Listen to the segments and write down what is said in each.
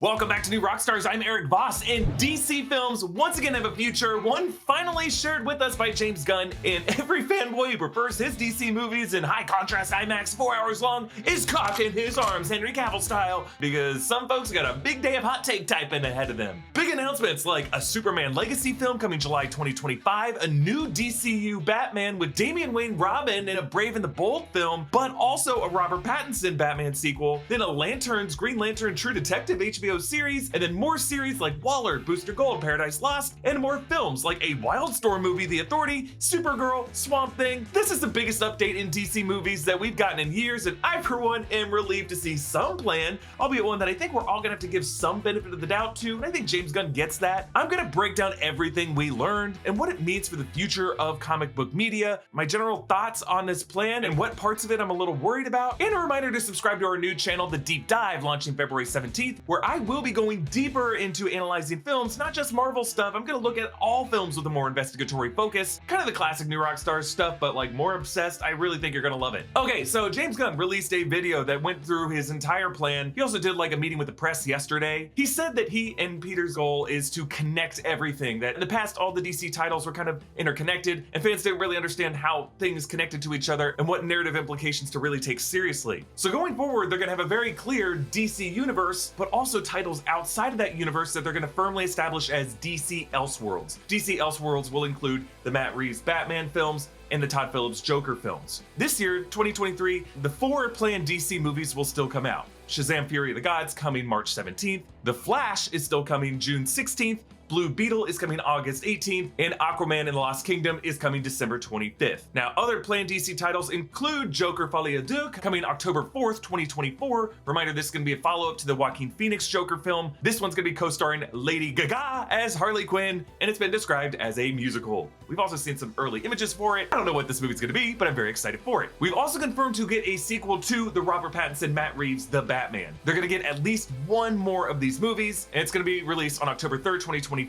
Welcome back to New Rockstars. I'm Erik Voss, and DC films once again have a future, one finally shared with us by James Gunn, and every fanboy who prefers his DC movies in high contrast IMAX 4 hours long is cocking his arms Henry Cavill style, because some folks got a big day of hot take typing ahead of them. Big announcements like a Superman Legacy film coming July 2025, a new DCU Batman with Damian Wayne Robin in a Brave and the Bold film, but also a Robert Pattinson Batman sequel, then a Lanterns Green Lantern True Detective HBO series, and then more series like Waller, Booster Gold, Paradise Lost, and more films like a Wildstorm movie, The Authority, Supergirl, Swamp Thing. This is the biggest update in DC movies that we've gotten in years, and I for one am relieved to see some plan, albeit one that I think we're all gonna have to give some benefit of the doubt to, and I think James Gunn gets that. I'm gonna break down everything we learned and what it means for the future of comic book media, my general thoughts on this plan and what parts of it I'm a little worried about, and a reminder to subscribe to our new channel, The Deep Dive, launching February 17th, where I will be going deeper into analyzing films, not just Marvel stuff. I'm gonna look at all films with a more investigatory focus, kind of the classic New Rockstars stuff, but like more obsessed. I really think you're gonna love it. Okay, so James Gunn released a video that went through his entire plan. He also did like a meeting with the press yesterday. He said that he and Peter's goal is to connect everything, that in the past all the DC titles were kind of interconnected and fans didn't really understand how things connected to each other and what narrative implications to really take seriously. So going forward, they're gonna have a very clear DC universe, but also titles outside of that universe that they're going to firmly establish as DC Elseworlds. DC Elseworlds will include the Matt Reeves Batman films and the Todd Phillips Joker films. This year, 2023, the 4 planned DC movies will still come out. Shazam! Fury of the Gods coming March 17th, The Flash is still coming June 16th, Blue Beetle is coming August 18th, and Aquaman and the Lost Kingdom is coming December 25th. Now, other planned DC titles include Joker Folie à Deux coming October 4th, 2024. Reminder, this is going to be a follow-up to the Joaquin Phoenix Joker film. This one's going to be co-starring Lady Gaga as Harley Quinn, and it's been described as a musical. We've also seen some early images for it. I don't know what this movie's going to be, but I'm very excited for it. We've also confirmed to get a sequel to the Robert Pattinson, Matt Reeves, The Batman. They're going to get at least one more of these movies, and it's going to be released on October 3rd, 2025,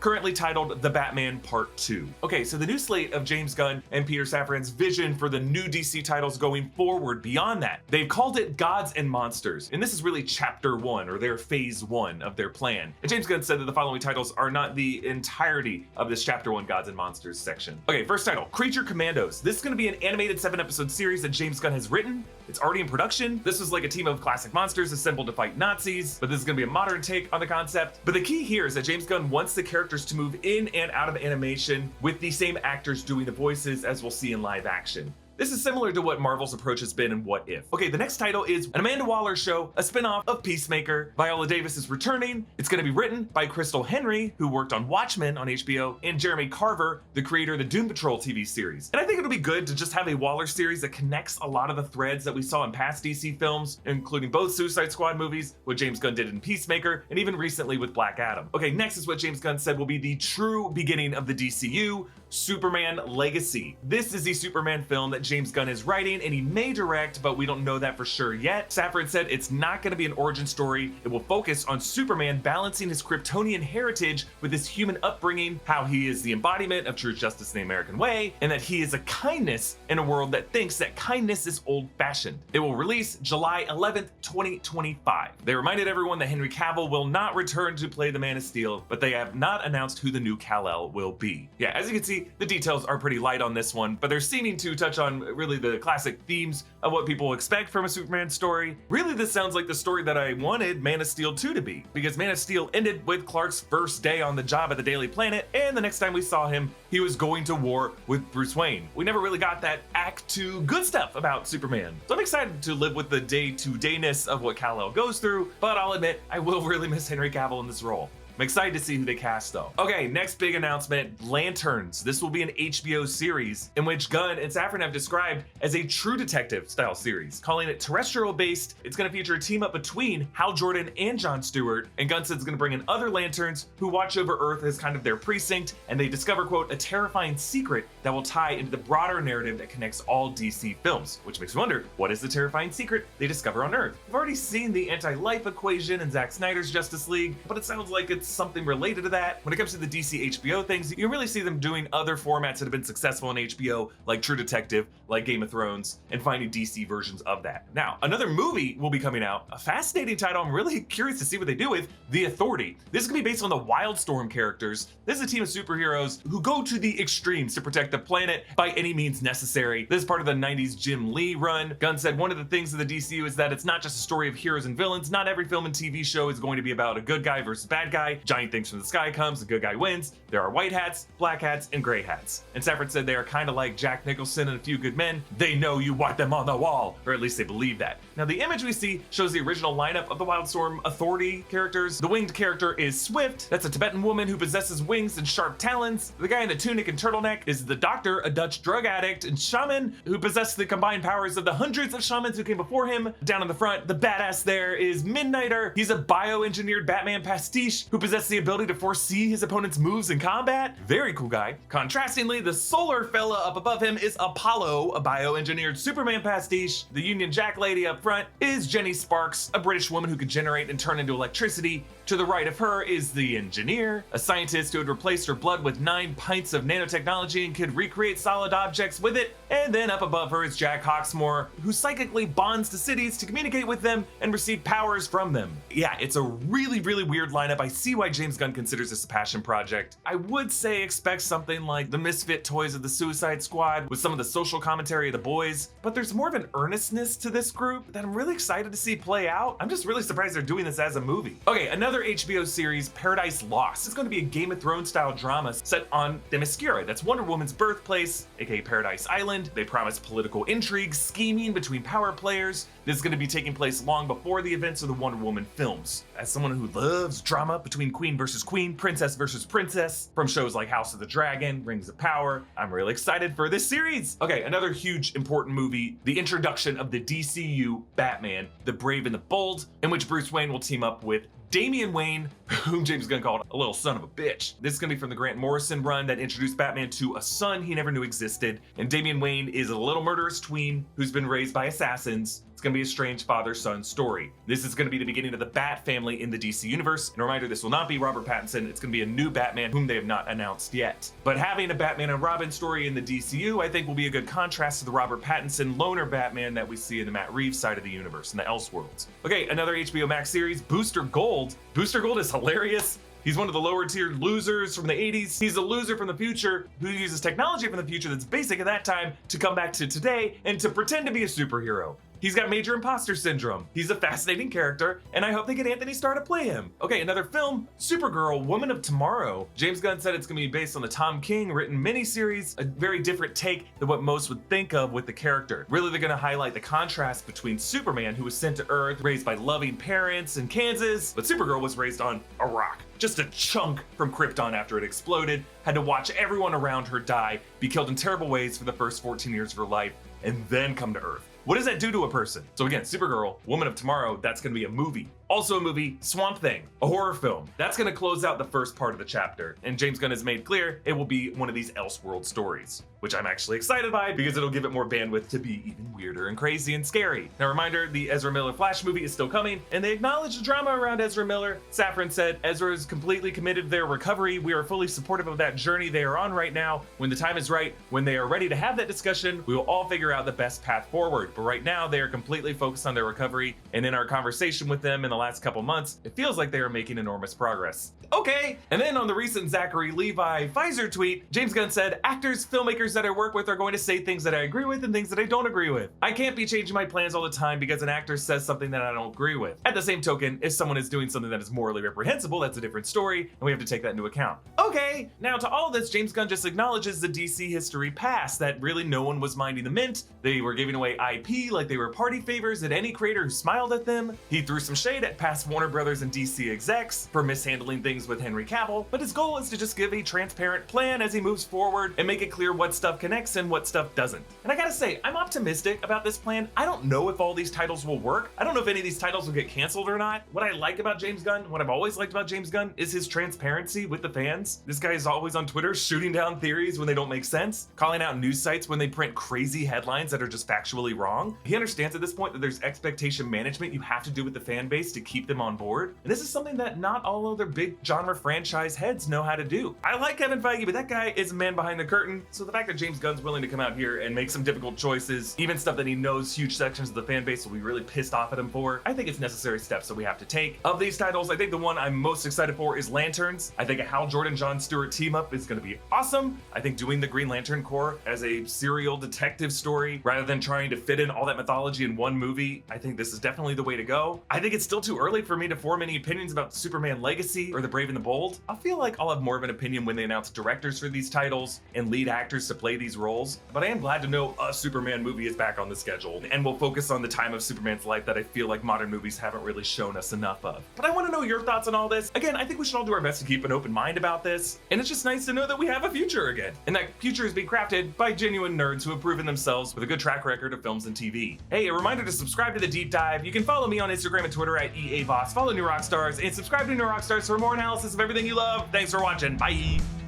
currently titled The Batman Part 2. Okay, so the new slate of James Gunn and Peter Safran's vision for the new DC titles going forward beyond that. They've called it Gods and Monsters, and this is really chapter 1, or their phase 1 of their plan. And James Gunn said that the following titles are not the entirety of this chapter 1 Gods and Monsters section. Okay, first title, Creature Commandos. This is gonna be an animated 7-episode series that James Gunn has written. It's already in production. This was like a team of classic monsters assembled to fight Nazis, but this is gonna be a modern take on the concept. But the key here is that James Gunn wants the characters to move in and out of animation with the same actors doing the voices as we'll see in live action. This is similar to what Marvel's approach has been in What If. Okay, the next title is An Amanda Waller Show, a spin-off of Peacemaker. Viola Davis is returning. It's gonna be written by Crystal Henry, who worked on Watchmen on HBO, and Jeremy Carver, the creator of the Doom Patrol TV series. And I think it'll be good to just have a Waller series that connects a lot of the threads that we saw in past DC films, including both Suicide Squad movies, what James Gunn did in Peacemaker, and even recently with Black Adam. Okay, next is what James Gunn said will be the true beginning of the DCU, Superman Legacy. This is the Superman film that James Gunn is writing, and he may direct, but we don't know that for sure yet. Safran said it's not going to be an origin story. It will focus on Superman balancing his Kryptonian heritage with his human upbringing, how he is the embodiment of true justice in the American way, and that he is a kindness in a world that thinks that kindness is old-fashioned. It will release July 11th, 2025. They reminded everyone that Henry Cavill will not return to play the Man of Steel, but they have not announced who the new Kal-El will be. Yeah, as you can see, the details are pretty light on this one, but they're seeming to touch on really the classic themes of what people expect from a Superman story. Really, this sounds like the story that I wanted Man of Steel 2 to be, because Man of Steel ended with Clark's first day on the job at the Daily Planet, and the next time we saw him, he was going to war with Bruce Wayne. We never really got that Act 2 good stuff about Superman. So I'm excited to live with the day-to-dayness of what Kal-El goes through, but I'll admit, I will really miss Henry Cavill in this role. I'm excited to see who they cast though. Okay, next big announcement, Lanterns. This will be an HBO series in which Gunn and Safran have described as a true detective style series, calling it terrestrial based. It's gonna feature a team up between Hal Jordan and Jon Stewart, and Gunn says it's gonna bring in other Lanterns who watch over Earth as kind of their precinct, and they discover, quote, a terrifying secret that will tie into the broader narrative that connects all DC films, which makes me wonder, what is the terrifying secret they discover on Earth? We've already seen the anti-life equation in Zack Snyder's Justice League, but it sounds like it's something related to that. When it comes to the DC HBO things, you can really see them doing other formats that have been successful in HBO, like True Detective, like Game of Thrones, and finding DC versions of that. Now, another movie will be coming out, a fascinating title I'm really curious to see what they do with, The Authority. This is gonna be based on the Wildstorm characters. This is a team of superheroes who go to the extremes to protect the planet by any means necessary. This is part of the 90s Jim Lee run. Gunn said one of the things of the DCU is that it's not just a story of heroes and villains. Not every film and TV show is going to be about a good guy versus bad guy. Giant things from the sky comes, the good guy wins. There are white hats, black hats, and gray hats. And Safford said they are kind of like Jack Nicholson and A Few Good Men. They know you want them on the wall, or at least they believe that. Now the image we see shows the original lineup of the Wildstorm Authority characters. The winged character is Swift. That's a Tibetan woman who possesses wings and sharp talons. The guy in the tunic and turtleneck is the Doctor, a Dutch drug addict and shaman who possesses the combined powers of the hundreds of shamans who came before him. Down in the front, the badass there is Midnighter. He's a bioengineered Batman pastiche who possesses the ability to foresee his opponent's moves in combat. Very cool guy. Contrastingly, the solar fella up above him is Apollo, a bioengineered Superman pastiche. The Union Jack lady up front is Jenny Sparks, a British woman who could generate and turn into electricity. To the right of her is the Engineer, a scientist who had replaced her blood with 9 pints of nanotechnology and could recreate solid objects with it. And then up above her is Jack Hawksmoor, who psychically bonds to cities to communicate with them and receive powers from them. Yeah, it's a really, really weird lineup. I see why James Gunn considers this a passion project. I would say expect something like the misfit toys of the Suicide Squad with some of the social commentary of the boys, but there's more of an earnestness to this group that I'm really excited to see play out. I'm just really surprised they're doing this as a movie. Okay, another HBO series, Paradise Lost. It's going to be a Game of Thrones style drama set on Themyscira. That's Wonder Woman's birthplace, aka Paradise Island. They promise political intrigue, scheming between power players. This is going to be taking place long before the events of the Wonder Woman films. As someone who loves drama between queen versus queen, princess versus princess, from shows like House of the Dragon, Rings of Power, I'm really excited for this series. Okay, another huge important movie, the introduction of the DCU Batman, The Brave and the Bold, in which Bruce Wayne will team up with Damian Wayne, whom James Gunn called a little son of a bitch. This is gonna be from the Grant Morrison run that introduced Batman to a son he never knew existed. And Damian Wayne is a little murderous tween who's been raised by assassins. It's gonna be a strange father-son story. This is gonna be the beginning of the Bat family in the DC universe. And a reminder, this will not be Robert Pattinson. It's gonna be a new Batman whom they have not announced yet. But having a Batman and Robin story in the DCU, I think will be a good contrast to the Robert Pattinson loner Batman that we see in the Matt Reeves side of the universe, in the Elseworlds. Okay, another HBO Max series, Booster Gold. Booster Gold is hilarious. He's one of the lower tier losers from the 80s. He's a loser from the future who uses technology from the future that's basic at that time to come back to today and to pretend to be a superhero. He's got major imposter syndrome. He's a fascinating character, and I hope they get Anthony Starr to play him. Okay, another film, Supergirl, Woman of Tomorrow. James Gunn said it's gonna be based on the Tom King written miniseries, a very different take than what most would think of with the character. Really, they're gonna highlight the contrast between Superman, who was sent to Earth, raised by loving parents in Kansas, but Supergirl was raised on a rock. Just a chunk from Krypton after it exploded, had to watch everyone around her die, be killed in terrible ways for the first 14 years of her life, and then come to Earth. What does that do to a person? So again, Supergirl, Woman of Tomorrow, that's gonna be a movie. Also a movie, Swamp Thing, a horror film. That's gonna close out the first part of the chapter, and James Gunn has made clear it will be one of these Elseworld stories, which I'm actually excited by because it'll give it more bandwidth to be even weirder and crazy and scary. Now reminder, the Ezra Miller Flash movie is still coming, and they acknowledge the drama around Ezra Miller. Safran said, Ezra is completely committed to their recovery. We are fully supportive of that journey they are on right now. When the time is right, when they are ready to have that discussion, we will all figure out the best path forward. But right now, they are completely focused on their recovery, and in our conversation with them in the last couple months, it feels like they are making enormous progress. Okay, and then on the recent Zachary Levi Pfizer tweet, James Gunn said, actors, filmmakers that I work with are going to say things that I agree with and things that I don't agree with. I can't be changing my plans all the time because an actor says something that I don't agree with. At the same token, if someone is doing something that is morally reprehensible, that's a different story, and we have to take that into account. Okay, now to all this, James Gunn just acknowledges the DC history past, that really no one was minding the mint. They were giving away IP like they were party favors at any creator who smiled at them. He threw some shade at past Warner Brothers and DC execs for mishandling things with Henry Cavill, but his goal is to just give a transparent plan as he moves forward and make it clear what stuff connects and what stuff doesn't. And I gotta say, I'm optimistic about this plan. I don't know if all these titles will work. I don't know if any of these titles will get canceled or not. What I like about James Gunn, what I've always liked about James Gunn, is his transparency with the fans. This guy is always on Twitter shooting down theories when they don't make sense, calling out news sites when they print crazy headlines that are just factually wrong. He understands at this point that there's expectation management you have to do with the fan base to to keep them on board. And this is something that not all other big genre franchise heads know how to do. I like Kevin Feige, but that guy is a man behind the curtain. So the fact that James Gunn's willing to come out here and make some difficult choices, even stuff that he knows huge sections of the fan base will be really pissed off at him for, I think it's necessary steps that we have to take. Of these titles, I think the one I'm most excited for is Lanterns. I think a Hal Jordan, John Stewart team up is going to be awesome. I think doing the Green Lantern Corps as a serial detective story rather than trying to fit in all that mythology in one movie, I think this is definitely the way to go. I think it's still too early for me to form any opinions about Superman Legacy or The Brave and the Bold. I feel like I'll have more of an opinion when they announce directors for these titles and lead actors to play these roles, but I am glad to know a Superman movie is back on the schedule and will focus on the time of Superman's life that I feel like modern movies haven't really shown us enough of. But I want to know your thoughts on all this. Again, I think we should all do our best to keep an open mind about this, and it's just nice to know that we have a future again, and that future is being crafted by genuine nerds who have proven themselves with a good track record of films and TV. Hey, a reminder to subscribe to The Deep Dive. You can follow me on Instagram and Twitter at EA Voss, follow New Rockstars, and subscribe to New Rockstars for more analysis of everything you love. Thanks for watching. Bye!